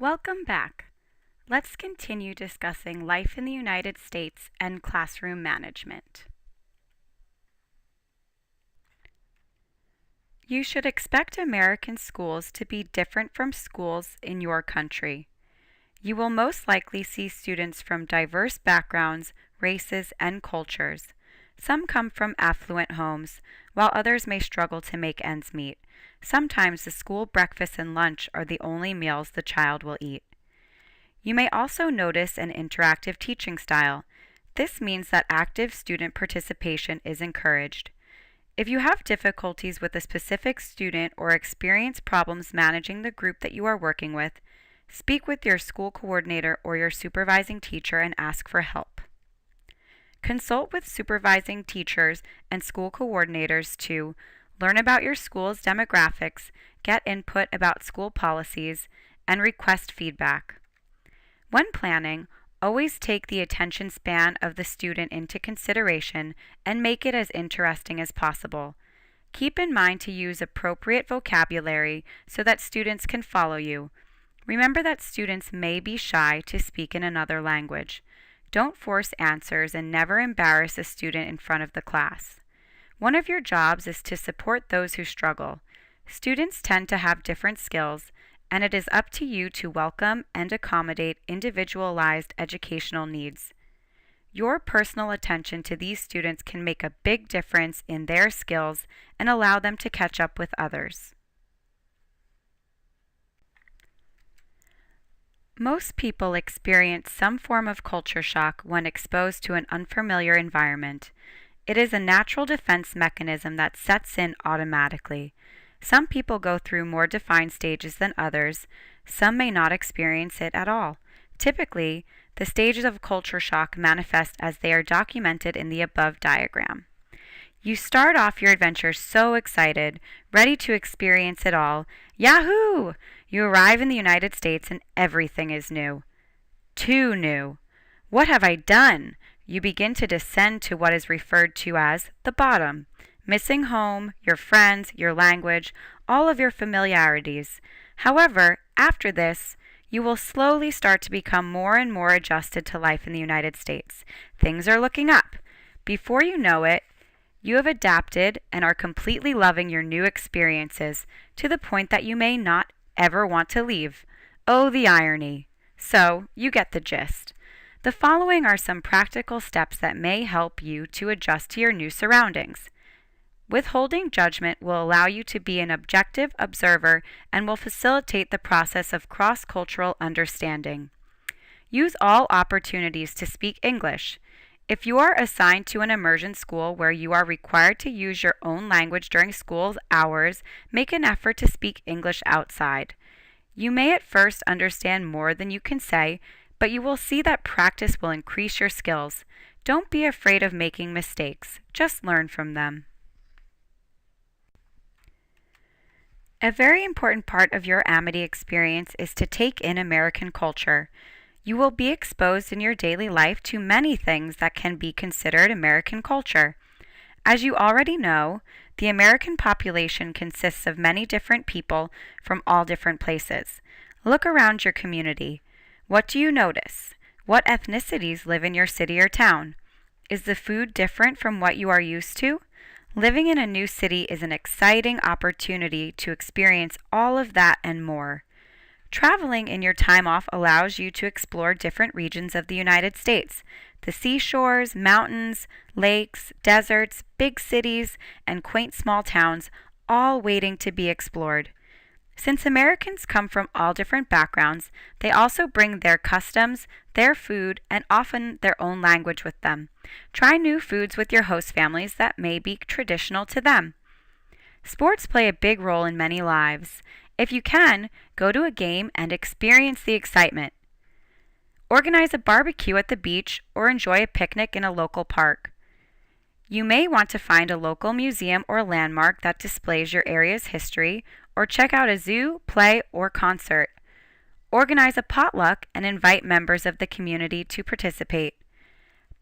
Welcome back. Let's continue discussing life in the United States and classroom management. You should expect American schools to be different from schools in your country. You will most likely see students from diverse backgrounds, races, and cultures. Some come from affluent homes, while others may struggle to make ends meet. Sometimes the school breakfast and lunch are the only meals the child will eat. You may also notice an interactive teaching style. This means that active student participation is encouraged. If you have difficulties with a specific student or experience problems managing the group that you are working with, speak with your school coordinator or your supervising teacher and ask for help. Consult with supervising teachers and school coordinators to learn about your school's demographics, get input about school policies, and request feedback. When planning, always take the attention span of the student into consideration and make it as interesting as possible. Keep in mind to use appropriate vocabulary so that students can follow you. Remember that students may be shy to speak in another language. Don't force answers and never embarrass a student in front of the class. One of your jobs is to support those who struggle. Students tend to have different skills, and it is up to you to welcome and accommodate individualized educational needs. Your personal attention to these students can make a big difference in their skills and allow them to catch up with others. Most people experience some form of culture shock when exposed to an unfamiliar environment. It is a natural defense mechanism that sets in automatically. Some people go through more defined stages than others. Some may not experience it at all. Typically, the stages of culture shock manifest as they are documented in the above diagram. You start off your adventure so excited, ready to experience it all. Yahoo! You arrive in the United States and everything is new. Too new. What have I done? You begin to descend to what is referred to as the bottom. Missing home, your friends, your language, all of your familiarities. However, after this, you will slowly start to become more and more adjusted to life in the United States. Things are looking up. Before you know it, you have adapted and are completely loving your new experiences to the point that you may not ever want to leave. Oh, the irony. So, you get the gist. The following are some practical steps that may help you to adjust to your new surroundings. Withholding judgment will allow you to be an objective observer and will facilitate the process of cross-cultural understanding. Use all opportunities to speak English. If you are assigned to an immersion school where you are required to use your own language during school hours, make an effort to speak English outside. You may at first understand more than you can say, but you will see that practice will increase your skills. Don't be afraid of making mistakes. Just learn from them. A very important part of your Amity experience is to take in American culture. You will be exposed in your daily life to many things that can be considered American culture. As you already know, the American population consists of many different people from all different places. Look around your community. What do you notice? What ethnicities live in your city or town? Is the food different from what you are used to? Living in a new city is an exciting opportunity to experience all of that and more. Traveling in your time off allows you to explore different regions of the United States, the seashores, mountains, lakes, deserts, big cities, and quaint small towns, all waiting to be explored. Since Americans come from all different backgrounds, they also bring their customs, their food, and often their own language with them. Try new foods with your host families that may be traditional to them. Sports play a big role in many lives. If you can, go to a game and experience the excitement. Organize a barbecue at the beach or enjoy a picnic in a local park. You may want to find a local museum or landmark that displays your area's history, or check out a zoo, play, or concert. Organize a potluck and invite members of the community to participate.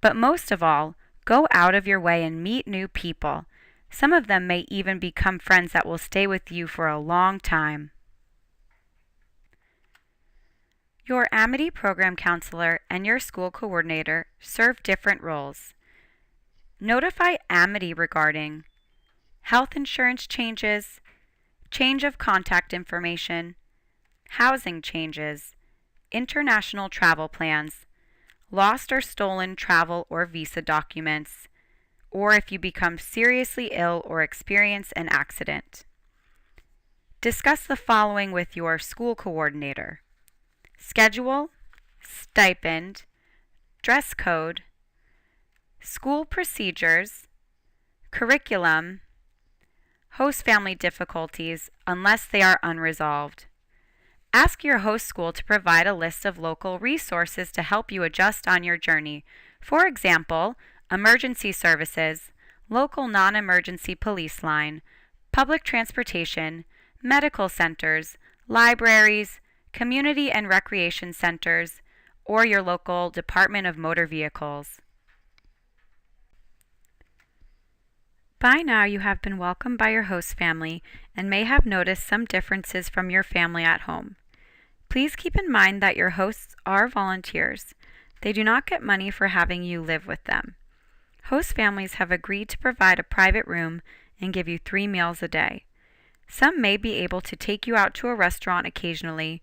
But most of all, go out of your way and meet new people. Some of them may even become friends that will stay with you for a long time. Your Amity program counselor and your school coordinator serve different roles. Notify Amity regarding health insurance changes, change of contact information, housing changes, international travel plans, lost or stolen travel or visa documents, or if you become seriously ill or experience an accident. Discuss the following with your school coordinator: schedule, stipend, dress code, school procedures, curriculum, host family difficulties unless they are unresolved. Ask your host school to provide a list of local resources to help you adjust on your journey. For example, emergency services, local non-emergency police line, public transportation, medical centers, libraries, community and recreation centers, or your local Department of Motor Vehicles. By now you have been welcomed by your host family and may have noticed some differences from your family at home. Please keep in mind that your hosts are volunteers. They do not get money for having you live with them. Host families have agreed to provide a private room and give you 3 meals a day. Some may be able to take you out to a restaurant occasionally.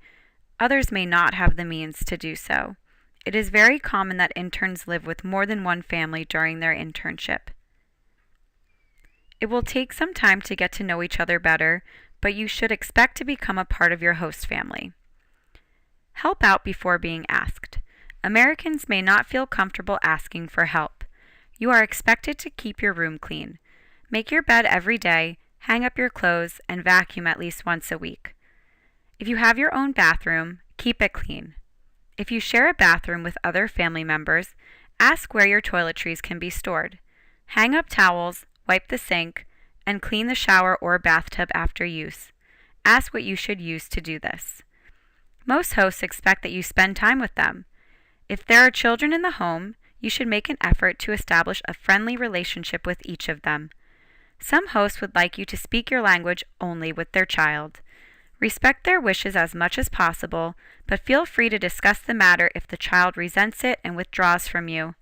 Others may not have the means to do so. It is very common that interns live with more than one family during their internship. It will take some time to get to know each other better, but you should expect to become a part of your host family. Help out before being asked. Americans may not feel comfortable asking for help. You are expected to keep your room clean. Make your bed every day, hang up your clothes, and vacuum at least once a week. If you have your own bathroom, keep it clean. If you share a bathroom with other family members, ask where your toiletries can be stored. Hang up towels, wipe the sink, and clean the shower or bathtub after use. Ask what you should use to do this. Most hosts expect that you spend time with them. If there are children in the home, you should make an effort to establish a friendly relationship with each of them. Some hosts would like you to speak your language only with their child. Respect their wishes as much as possible, but feel free to discuss the matter if the child resents it and withdraws from you.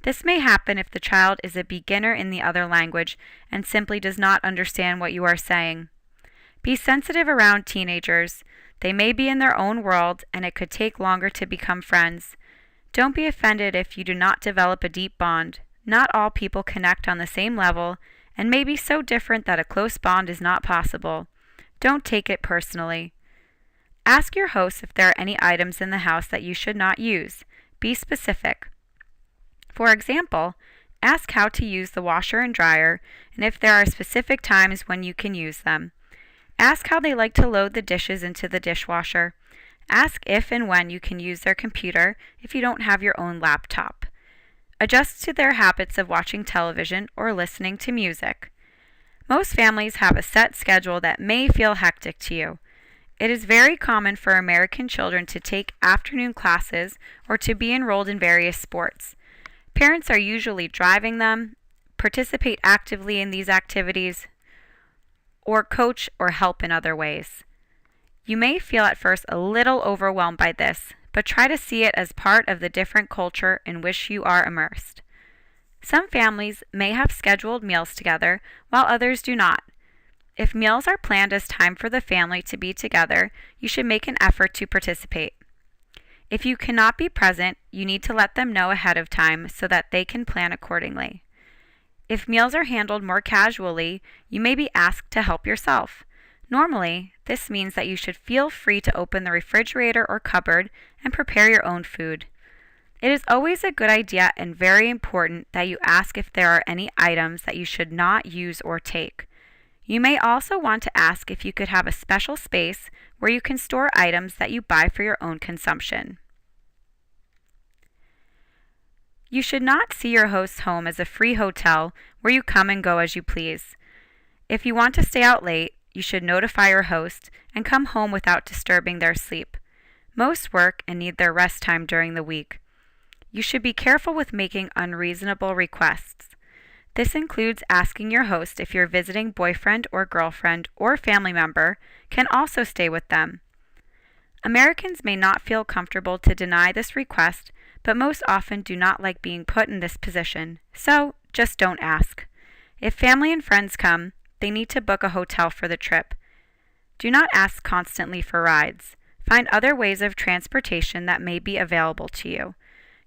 This may happen if the child is a beginner in the other language and simply does not understand what you are saying. Be sensitive around teenagers. They may be in their own world, and it could take longer to become friends. Don't be offended if you do not develop a deep bond. Not all people connect on the same level, and may be so different that a close bond is not possible. Don't take it personally. Ask your host if there are any items in the house that you should not use. Be specific. For example, ask how to use the washer and dryer, and if there are specific times when you can use them. Ask how they like to load the dishes into the dishwasher. Ask if and when you can use their computer if you don't have your own laptop. Adjust to their habits of watching television or listening to music. Most families have a set schedule that may feel hectic to you. It is very common for American children to take afternoon classes or to be enrolled in various sports. Parents are usually driving them, participate actively in these activities, or coach or help in other ways. You may feel at first a little overwhelmed by this, but try to see it as part of the different culture in which you are immersed. Some families may have scheduled meals together, while others do not. If meals are planned as time for the family to be together, you should make an effort to participate. If you cannot be present, you need to let them know ahead of time so that they can plan accordingly. If meals are handled more casually, you may be asked to help yourself. Normally, this means that you should feel free to open the refrigerator or cupboard and prepare your own food. It is always a good idea and very important that you ask if there are any items that you should not use or take. You may also want to ask if you could have a special space where you can store items that you buy for your own consumption. You should not see your host's home as a free hotel where you come and go as you please. If you want to stay out late, you should notify your host and come home without disturbing their sleep. Most work and need their rest time during the week. You should be careful with making unreasonable requests. This includes asking your host if your visiting boyfriend or girlfriend or family member can also stay with them. Americans may not feel comfortable to deny this request, but most often do not like being put in this position, so just don't ask. If family and friends come, they need to book a hotel for the trip. Do not ask constantly for rides. Find other ways of transportation that may be available to you.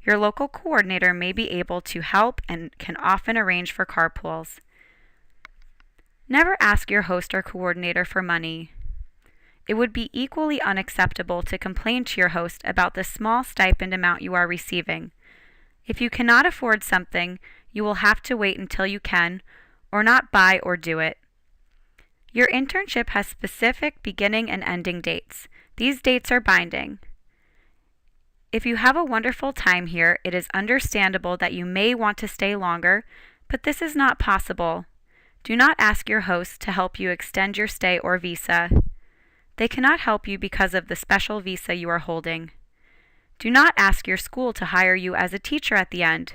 Your local coordinator may be able to help and can often arrange for carpools. Never ask your host or coordinator for money. It would be equally unacceptable to complain to your host about the small stipend amount you are receiving. If you cannot afford something, you will have to wait until you can, or not buy or do it. Your internship has specific beginning and ending dates. These dates are binding. If you have a wonderful time here, it is understandable that you may want to stay longer, but this is not possible. Do not ask your host to help you extend your stay or visa. They cannot help you because of the special visa you are holding. Do not ask your school to hire you as a teacher at the end.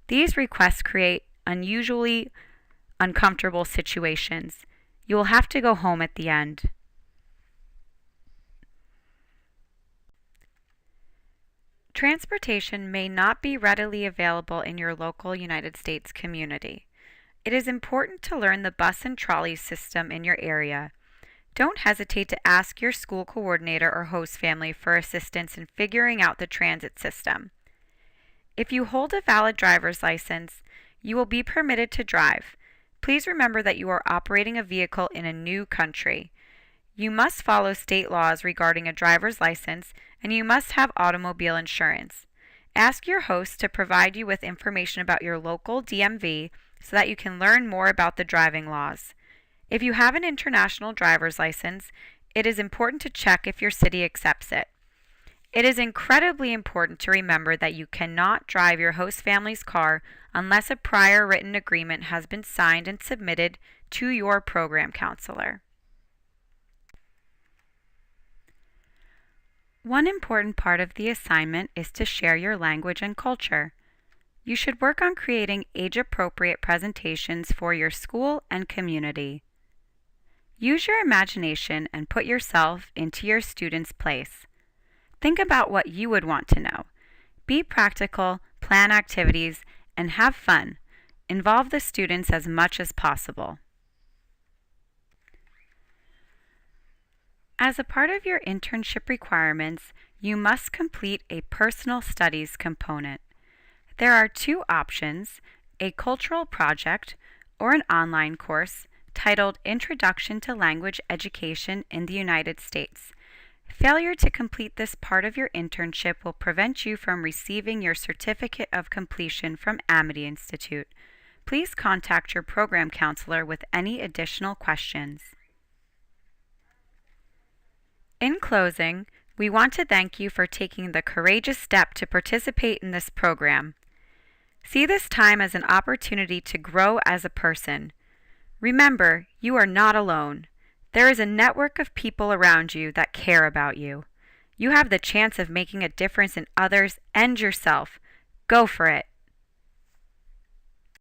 These requests create unusually uncomfortable situations. You will have to go home at the end. Transportation may not be readily available in your local United States community. It is important to learn the bus and trolley system in your area. Don't hesitate to ask your school coordinator or host family for assistance in figuring out the transit system. If you hold a valid driver's license, you will be permitted to drive. Please remember that you are operating a vehicle in a new country. You must follow state laws regarding a driver's license, and you must have automobile insurance. Ask your host to provide you with information about your local DMV so that you can learn more about the driving laws. If you have an international driver's license, it is important to check if your city accepts it. It is incredibly important to remember that you cannot drive your host family's car unless a prior written agreement has been signed and submitted to your program counselor. One important part of the assignment is to share your language and culture. You should work on creating age-appropriate presentations for your school and community. Use your imagination and put yourself into your student's place. Think about what you would want to know. Be practical, plan activities, and have fun. Involve the students as much as possible. As a part of your internship requirements, you must complete a personal studies component. There are two options, a cultural project or an online course titled Introduction to Language Education in the United States. Failure to complete this part of your internship will prevent you from receiving your certificate of completion from Amity Institute. Please contact your program counselor with any additional questions. In closing, we want to thank you for taking the courageous step to participate in this program. See this time as an opportunity to grow as a person. Remember, you are not alone. There is a network of people around you that care about you. You have the chance of making a difference in others and yourself. Go for it.